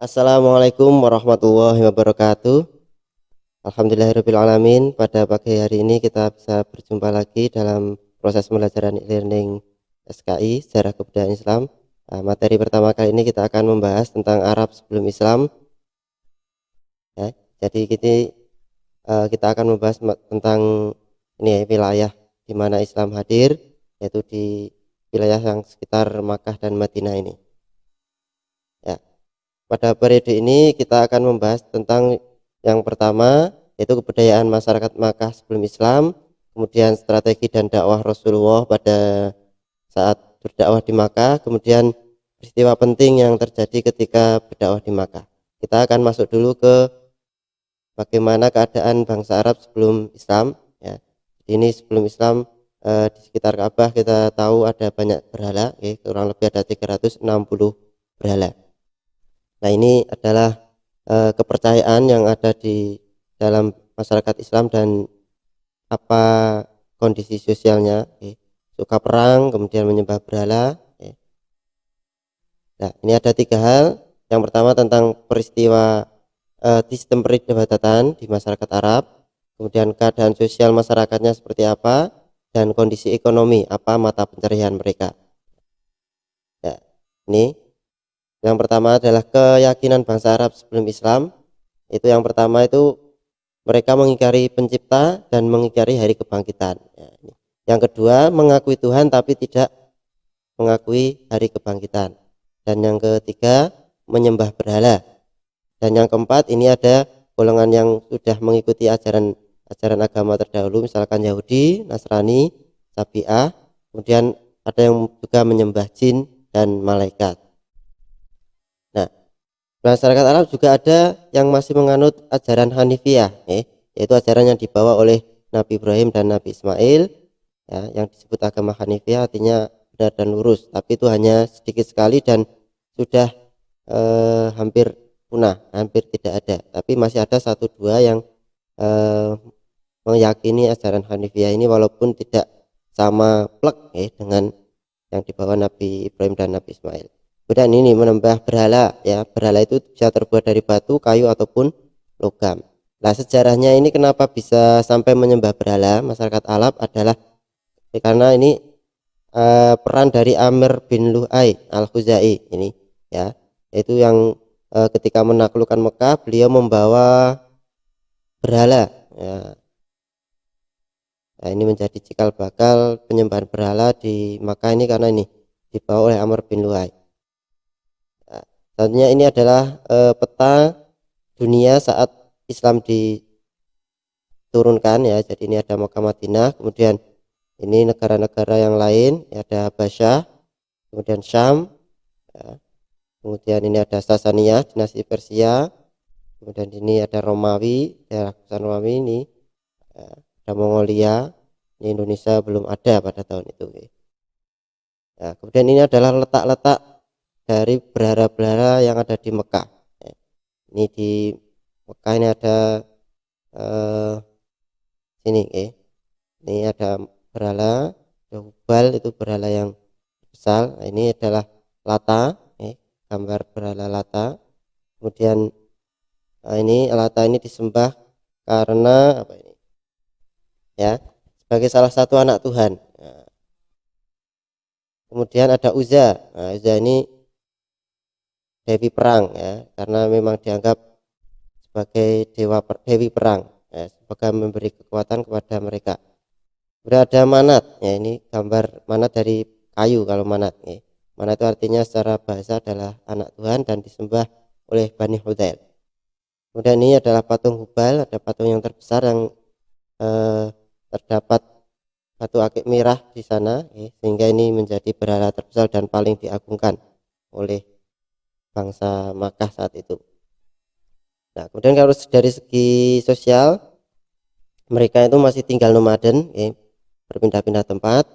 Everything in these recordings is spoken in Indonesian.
Assalamualaikum warahmatullahi wabarakatuh. Alhamdulillahirabbil alamin. Pada pagi hari ini kita bisa berjumpa lagi dalam proses pembelajaran e-learning SKI Sejarah Kebudayaan Islam. Materi pertama kali ini kita akan membahas tentang Arab sebelum Islam. Ya, jadi kita akan membahas tentang ini ya, wilayah di mana Islam hadir, yaitu di wilayah yang sekitar Makkah dan Madinah ini. Ya, pada periode ini kita akan membahas tentang yang pertama, yaitu kebudayaan masyarakat Makkah sebelum Islam, kemudian strategi dan dakwah Rasulullah pada saat berdakwah di Makkah, kemudian peristiwa penting yang terjadi ketika berdakwah di Makkah. Kita akan masuk dulu ke bagaimana keadaan bangsa Arab sebelum Islam. Ya, ini sebelum Islam di sekitar Ka'bah kita tahu ada banyak berhala, kurang lebih ada 360 berhala. Nah, ini adalah kepercayaan yang ada di dalam masyarakat Islam dan apa kondisi sosialnya. Suka perang, kemudian menyembah berhala. Nah, ini ada 3 hal. Yang pertama tentang peristiwa sistem peribadatan di masyarakat Arab, kemudian keadaan sosial masyarakatnya seperti apa, dan kondisi ekonomi apa mata pencarian mereka. Nah, ini yang pertama adalah keyakinan bangsa Arab sebelum Islam. Itu yang pertama itu mereka mengingkari pencipta dan mengingkari hari kebangkitan. Yang kedua mengakui Tuhan tapi tidak mengakui hari kebangkitan. Dan yang ketiga menyembah berhala. Dan yang keempat ini ada golongan yang sudah mengikuti ajaran agama terdahulu, misalkan Yahudi, Nasrani, Sabi'ah. Kemudian ada yang juga menyembah jin dan malaikat. Nah, masyarakat Arab juga ada yang masih menganut ajaran Hanifiyah, yaitu ajaran yang dibawa oleh Nabi Ibrahim dan Nabi Ismail, ya, yang disebut agama Hanifiyah artinya benar dan lurus, tapi itu hanya sedikit sekali dan sudah hampir punah, hampir tidak ada. Tapi masih ada 1-2 yang meyakini ajaran Hanifiyah ini walaupun tidak sama plek dengan yang dibawa Nabi Ibrahim dan Nabi Ismail. Kemudian ini menyembah berhala, ya, berhala itu bisa terbuat dari batu, kayu ataupun logam. Nah, sejarahnya ini kenapa bisa sampai menyembah berhala masyarakat Arab adalah karena ini peran dari Amir bin Lu'ay al-Khuzai ini, ya, yaitu yang ketika menaklukkan Mekah beliau membawa berhala, ya. Nah, ini menjadi cikal bakal penyembahan berhala di Mekah ini karena ini dibawa oleh Amr bin Lu'ay. Tentunya ini adalah peta dunia saat Islam diturunkan, ya. Jadi ini ada Makkah Madinah, kemudian ini negara-negara yang lain, ya, ada Habasyah, kemudian Syam, ya. Kemudian ini ada Sasaniyah, dinasti Persia, kemudian ini ada Romawi, daerah Romawi ini, ya, ada Mongolia. Ini Indonesia belum ada pada tahun itu. Ya, kemudian ini adalah letak-letak dari berhala-berhala yang ada di Mekah. Ini di Mekah ini ada sini, ini ada berhala, ada Hubal, itu berhala yang besar. Nah, ini adalah Lata, gambar berhala Lata. Kemudian ini Lata ini disembah karena apa ini? Ya, sebagai salah satu anak Tuhan. Nah, kemudian ada Uzza. Nah, Uzza ini dewi perang, ya, karena memang dianggap sebagai dewi perang, ya, sebagai memberi kekuatan kepada mereka. Kemudian ada Manat, ya, ini gambar Manat dari kayu. Kalau Manat, Manat itu artinya secara bahasa adalah anak Tuhan dan disembah oleh Bani Hudail. Kemudian ini adalah patung Hubal, ada patung yang terbesar yang terdapat batu akik merah di sana, sehingga ini menjadi berhala terbesar dan paling diagungkan oleh bangsa Makkah saat itu. Nah, kemudian kalau dari segi sosial, mereka itu masih tinggal nomaden, berpindah-pindah tempat,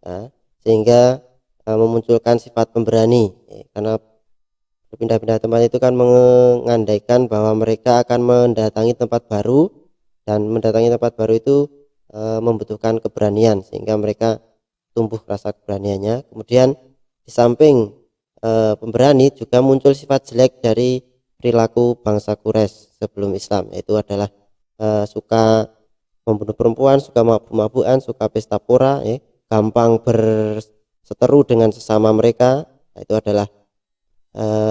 ya, sehingga memunculkan sifat pemberani, karena berpindah-pindah tempat itu kan mengandaikan bahwa mereka akan mendatangi tempat baru, dan mendatangi tempat baru itu membutuhkan keberanian, sehingga mereka tumbuh rasa keberaniannya. Kemudian di samping pemberani juga muncul sifat jelek dari perilaku bangsa Quraisy sebelum Islam, yaitu adalah suka membunuh perempuan, suka mabuk-mabukan, suka pesta pora, gampang berseteru dengan sesama mereka. Nah, itu adalah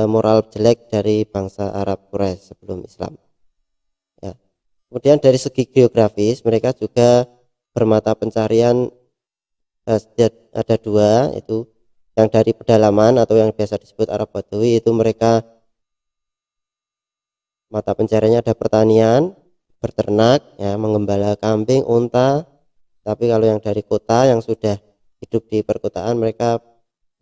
moral jelek dari bangsa Arab Quraisy sebelum Islam. Ya. Kemudian dari segi geografis mereka juga bermata pencarian ada dua, itu yang dari pedalaman atau yang biasa disebut Arab Badui, itu mereka mata pencariannya ada pertanian, berternak, ya, mengembala kambing, unta. Tapi kalau yang dari kota yang sudah hidup di perkotaan mereka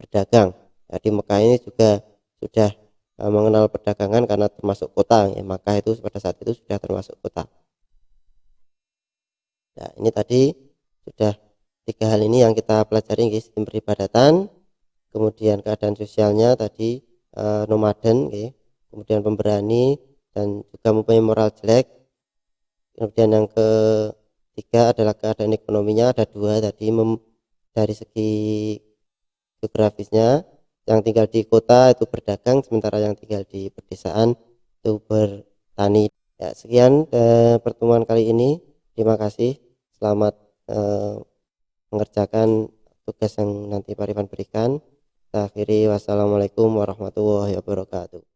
berdagang. Ya, di Mekah ini juga sudah mengenal perdagangan karena termasuk kota. Ya, Mekah itu pada saat itu sudah termasuk kota. Nah, ini tadi sudah 3 hal ini yang kita pelajari, sistem peribadatan, kemudian keadaan sosialnya tadi, nomaden, kemudian pemberani dan juga mempunyai moral jelek. Kemudian yang ketiga adalah keadaan ekonominya, ada 2 tadi, dari segi geografisnya, yang tinggal di kota itu berdagang, sementara yang tinggal di pedesaan itu bertani. Ya, sekian pertemuan kali ini. Terima kasih. Selamat mengerjakan tugas yang nanti Pak Rifan berikan. Kita akhiri, wassalamualaikum warahmatullahi wabarakatuh.